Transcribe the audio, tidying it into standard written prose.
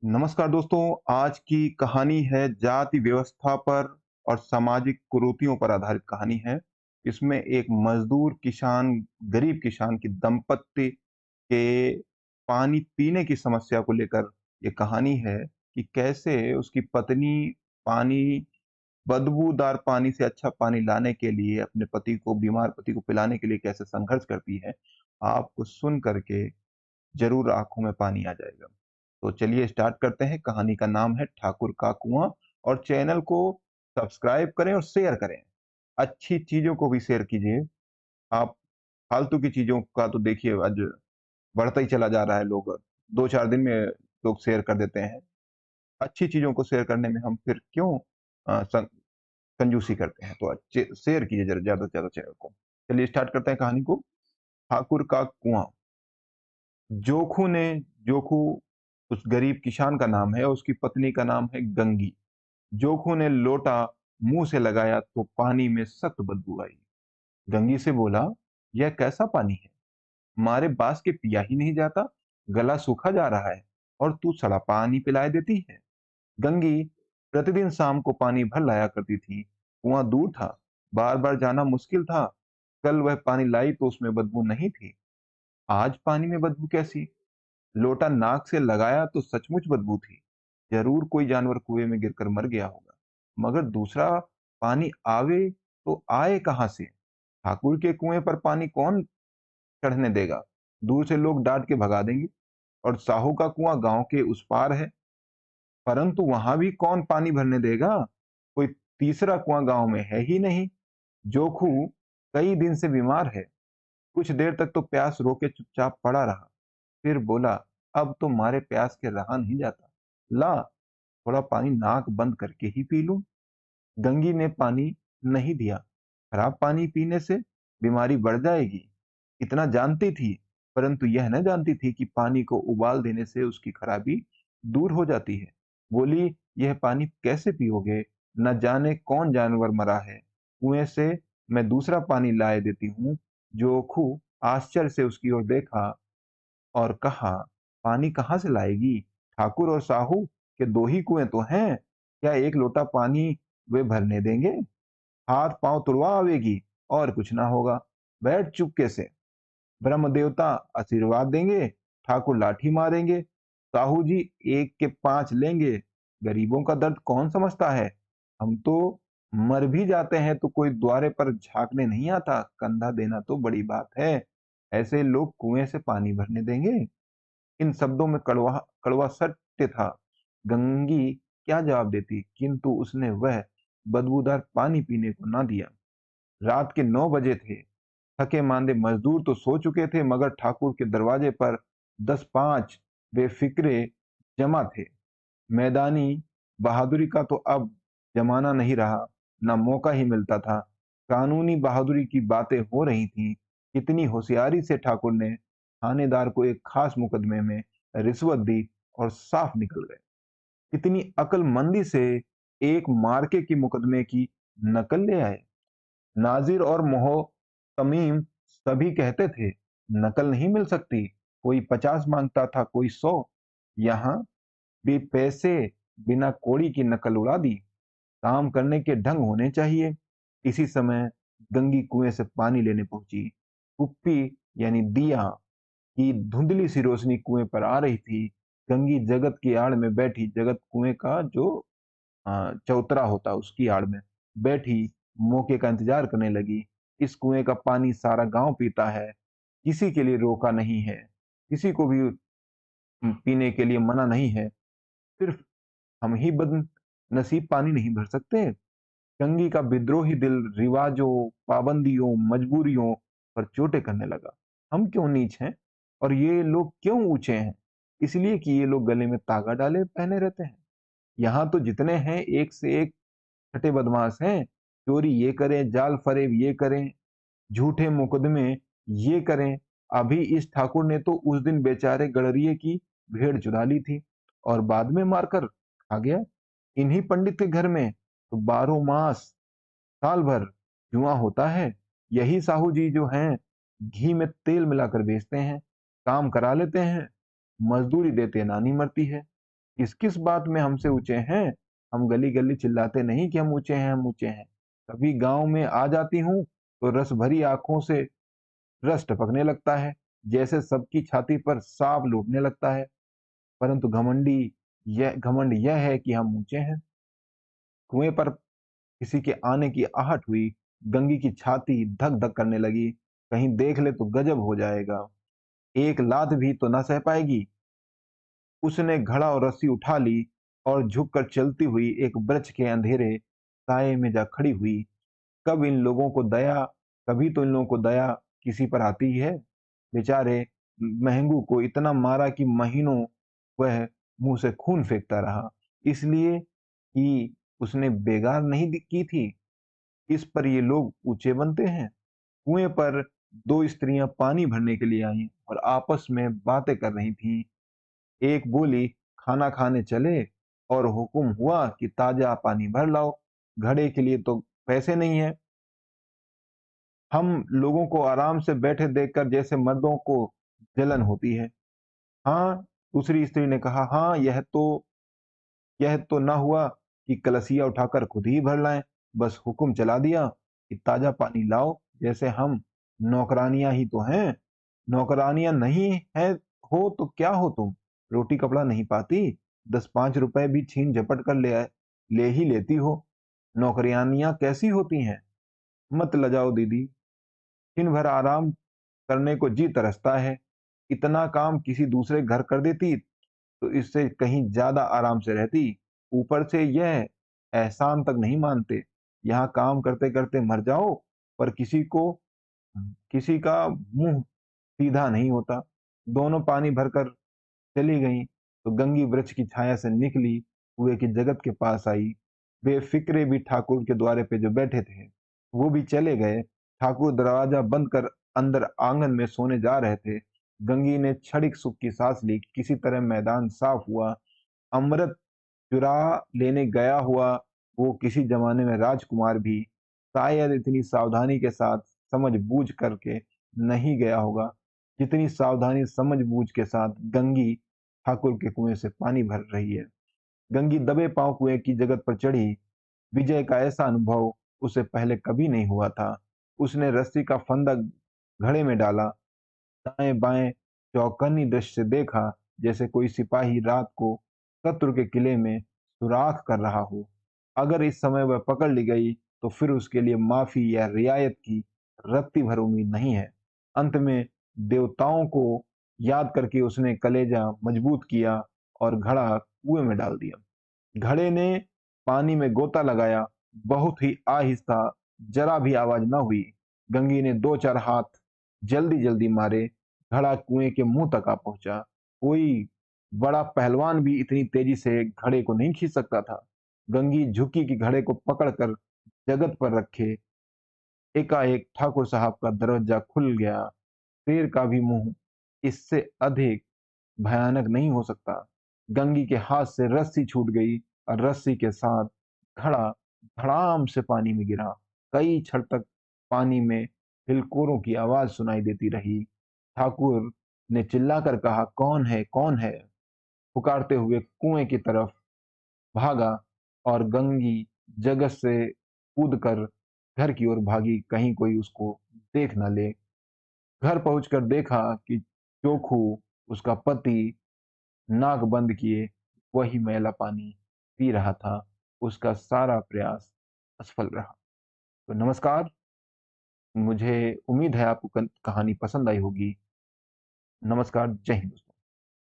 नमस्कार दोस्तों, आज की कहानी है जाति व्यवस्था पर और सामाजिक कुरीतियों पर आधारित कहानी है। इसमें एक मजदूर किसान, गरीब किसान की दंपत्ति के पानी पीने की समस्या को लेकर ये कहानी है कि कैसे उसकी पत्नी पानी बदबूदार पानी से अच्छा पानी लाने के लिए अपने पति को, बीमार पति को पिलाने के लिए कैसे संघर्ष करती है। आपको सुन करके ज़रूर आँखों में पानी आ जाएगा। तो चलिए स्टार्ट करते हैं। कहानी का नाम है ठाकुर का कुआँ और चैनल को सब्सक्राइब करें और शेयर करें। अच्छी चीज़ों को भी शेयर कीजिए। आप फालतू की चीज़ों का तो देखिए आज बढ़ता ही चला जा रहा है लोग 2-4 दिन में लोग शेयर कर देते हैं। अच्छी चीज़ों को शेयर करने में हम फिर क्यों अ, सं कंजूसी करते हैं? तो अच्छे शेयर कीजिए ज़्यादा से ज़्यादा चैनल को। चलिए स्टार्ट करते हैं कहानी को। ठाकुर का कुआँ। जोखू उस गरीब किसान का नाम है, उसकी पत्नी का नाम है गंगी। जोखू ने लोटा मुंह से लगाया तो पानी में सख्त बदबू आई। गंगी से बोला, यह कैसा पानी है? हमारे बास के पिया ही नहीं जाता। गला सूखा जा रहा है और तू सड़ा पानी पिलाए देती है। गंगी प्रतिदिन शाम को पानी भर लाया करती थी। कुआं दूर था, बार बार जाना मुश्किल था। कल वह पानी लाई तो उसमें बदबू नहीं थी। आज पानी में बदबू कैसी? लोटा नाक से लगाया तो सचमुच बदबू थी। जरूर कोई जानवर कुएं में गिरकर मर गया होगा। मगर दूसरा पानी आवे तो आए कहां से? ठाकुर के कुएं पर पानी कौन चढ़ने देगा? दूर से लोग डांट के भगा देंगे। और साहू का कुआं गांव के उस पार है, परंतु वहां भी कौन पानी भरने देगा? कोई तीसरा कुआं गांव में है ही नहीं। जोखू कई दिन से बीमार है। कुछ देर तक तो प्यास रोके चुपचाप पड़ा रहा। फिर बोला, अब तो मारे प्यास के रहा नहीं जाता। ला, थोड़ा पानी नाक बंद करके ही पी लूं। गंगी ने पानी नहीं दिया। खराब पानी पीने से बीमारी बढ़ जाएगी, इतना जानती थी। परंतु यह न जानती थी कि पानी को उबाल देने से उसकी खराबी दूर हो जाती है। बोली, यह पानी कैसे पियोगे? न जाने कौन जानवर मरा है। कुएं से मैं दूसरा पानी लाए देती हूँ। जोखू आश्चर्य से उसकी ओर देखा और कहा, पानी कहाँ से लाएगी? ठाकुर और साहू के दो ही कुएं तो हैं। क्या एक लोटा पानी वे भरने देंगे? हाथ पांव तुड़वा आवेगी और कुछ ना होगा। बैठ चुपके से। ब्रह्म देवता आशीर्वाद देंगे, ठाकुर लाठी मारेंगे, साहू जी एक के 5 लेंगे। गरीबों का दर्द कौन समझता है? हम तो मर भी जाते हैं तो कोई द्वारे पर झांकने नहीं आता। कंधा देना तो बड़ी बात है। ऐसे लोग कुएं से पानी भरने देंगे? इन शब्दों में कड़वा कड़वा सत्य था। गंगी क्या जवाब देती, किंतु उसने वह बदबूदार पानी पीने को ना दिया। रात के 9 बजे थे। थके मांदे मजदूर तो सो चुके थे, मगर ठाकुर के दरवाजे पर 10-5 बेफिक्रे जमा थे। मैदानी बहादुरी का तो अब जमाना नहीं रहा, ना मौका ही मिलता था। कानूनी बहादुरी की बातें हो रही थीं। कितनी होशियारी से ठाकुर ने थानेदार को एक खास मुकदमे में रिश्वत दी और साफ निकल गए। कितनी अक्लमंदी से एक मार्के की मुकदमे की नकल ले आए। नाजिर और मोहतमीम सभी कहते थे, नकल नहीं मिल सकती। कोई 50 मांगता था, कोई 100। यहाँ भी पैसे बिना कौड़ी की नकल उड़ा दी। काम करने के ढंग होने चाहिए। इसी समय गंगी कुएं से पानी लेने पहुंची। कुप्पी यानी दिया की धुंधली सी रोशनी कुएं पर आ रही थी। गंगी जगत की आड़ में बैठी, जगत कुएं का जो चौतरा होता उसकी आड़ में बैठी मौके का इंतजार करने लगी। इस कुएं का पानी सारा गांव पीता है, किसी के लिए रोका नहीं है, किसी को भी पीने के लिए मना नहीं है। सिर्फ हम ही बदनसीब पानी नहीं भर सकते। गंगी का विद्रोही दिल रिवाजों, पाबंदियों, मजबूरियों पर चोटें करने लगा। हम क्यों नीच हैं और ये लोग क्यों ऊंचे हैं? इसलिए कि ये लोग गले में तागा डाले पहने रहते हैं। यहाँ तो जितने हैं एक से एक छठे बदमाश हैं। चोरी ये करें, जाल फरेब ये करें, झूठे मुकदमे ये करें। अभी इस ठाकुर ने तो उस दिन बेचारे गडरिये की भेड़ चुरा ली थी और बाद में मारकर खा गया। इन्हीं पंडित के घर में तो 12 मास साल भर जुआ होता है। यही साहू जी जो हैं, घी में तेल मिलाकर बेचते हैं, काम करा लेते हैं, मजदूरी देते नानी मरती है। किस-किस बात में हमसे ऊँचे हैं? हम गली-गली चिल्लाते नहीं कि हम ऊँचे हैं, हम ऊँचे हैं। कभी गाँव में आ जाती हूँ, तो रस भरी आँखों से रस टपकने लगता है, जैसे सबकी छाती पर साँप लूटने लगता है। परंतु घमंड यह है कि हम ऊँचे हैं। कुएँ पर किसी के आने की आहट हुई, गंगी की छाती धक-धक करने लगी। कहीं देख ले तो गजब हो जाएगा, एक लात भी तो न सह पाएगी। उसने घड़ा और रस्सी उठा ली और झुककर चलती हुई एक वृक्ष के अंधेरे साए में जा खड़ी हुई। कभी तो इन लोगों को दया किसी पर आती ही है। बेचारे महंगू को इतना मारा कि महीनों वह मुँह से खून फेंकता रहा, इसलिए कि उसने बेगार नहीं की थी। इस पर ये लोग ऊँचे बनते हैं। कुएँ पर 2 स्त्रियाँ पानी भरने के लिए आईं और आपस में बातें कर रही थीं। एक बोली, खाना खाने चले, और हुक्म हुआ कि ताजा पानी भर लाओ, घड़े के लिए तो पैसे नहीं है। हम लोगों को आराम से बैठे देखकर जैसे मर्दों को जलन होती है। हाँ, दूसरी स्त्री ने कहा, हाँ, यह तो ना हुआ कि कलसिया उठाकर खुद ही भर लाएं, बस हुक्म चला दिया कि ताजा पानी लाओ, जैसे हम नौकरानियां ही तो हैं। नौकरानियां नहीं है, हो तो क्या हो तुम, रोटी कपड़ा नहीं पाती, 10-5 रुपए भी छीन झपट कर ले ही लेती हो। नौकरानियां कैसी होती हैं? मत लजाओ दीदी, दिन भर आराम करने को जी तरसता है। इतना काम किसी दूसरे घर कर देती तो इससे कहीं ज़्यादा आराम से रहती। ऊपर से यह एहसान तक नहीं मानते। यहाँ काम करते-करते मर जाओ, पर किसी का मुँह सीधा नहीं होता। दोनों पानी भरकर चली गईं, तो गंगी वृक्ष की छाया से निकली, कुएँ की जगत के पास आई। बेफ़िक्रे भी ठाकुर के द्वारे पे जो बैठे थे, वो भी चले गए। ठाकुर दरवाज़ा बंद कर अंदर आँगन में सोने जा रहे थे। गंगी ने क्षणिक सुख की साँस ली, किसी तरह मैदान साफ़ हुआ। अमृत चुरा लेने गया हुआ वो किसी ज़माने में राजकुमार भी शायद इतनी सावधानी के साथ समझ-बूझ करके नहीं गया होगा, जितनी सावधानी समझ-बूझ के साथ गंगी ठाकुर के कुएँ से पानी भर रही है। गंगी दबे पाँव कुएँ की जगत पर चढ़ी। विजय का ऐसा अनुभव उसे पहले कभी नहीं हुआ था। उसने रस्सी का फंदा घड़े में डाला, दाएँ-बाएँ चौकन्नी दृष्टि से देखा, जैसे कोई सिपाही रात को शत्रु के किले में सुराख कर रहा हो। अगर इस समय वह पकड़ ली गई, तो फिर उसके लिए माफ़ी या रियायत की रत्ती भर उम्मीद नहीं है। अंत में देवताओं को याद करके उसने कलेजा मजबूत किया और घड़ा कुएँ में डाल दिया। घड़े ने पानी में गोता लगाया, बहुत ही आहिस्ता, जरा भी आवाज़ न हुई। गंगी ने 2-4 हाथ जल्दी-जल्दी मारे, घड़ा कुएँ के मुँह तक आ पहुँचा। कोई बड़ा पहलवान भी इतनी तेज़ी से घड़े को नहीं खींच सकता था। गंगी झुकी कि घड़े को पकड़कर जगत पर रखे। एकाएक ठाकुर साहब का दरवाज़ा खुल गया। शेर का भी मुँह इससे अधिक भयानक नहीं हो सकता। गंगी के हाथ से रस्सी छूट गई और रस्सी के साथ घड़ा धड़ाम से पानी में गिरा। कई क्षण तक पानी में हिलकोरों की आवाज़ सुनाई देती रही। ठाकुर ने चिल्लाकर कहा, "कौन है? कौन है?" पुकारते हुए कुएँ की तरफ भागा और गंगी जगत से कूदकर घर की ओर भागी, कहीं कोई उसको देख न ले। घर पहुँचकर देखा कि चोखू, उसका पति, नाक बंद किए वही मैला पानी पी रहा था। उसका सारा प्रयास असफल रहा। तो नमस्कार, मुझे उम्मीद है आपको कन कहानी पसंद आई होगी। नमस्कार, जय हिंद।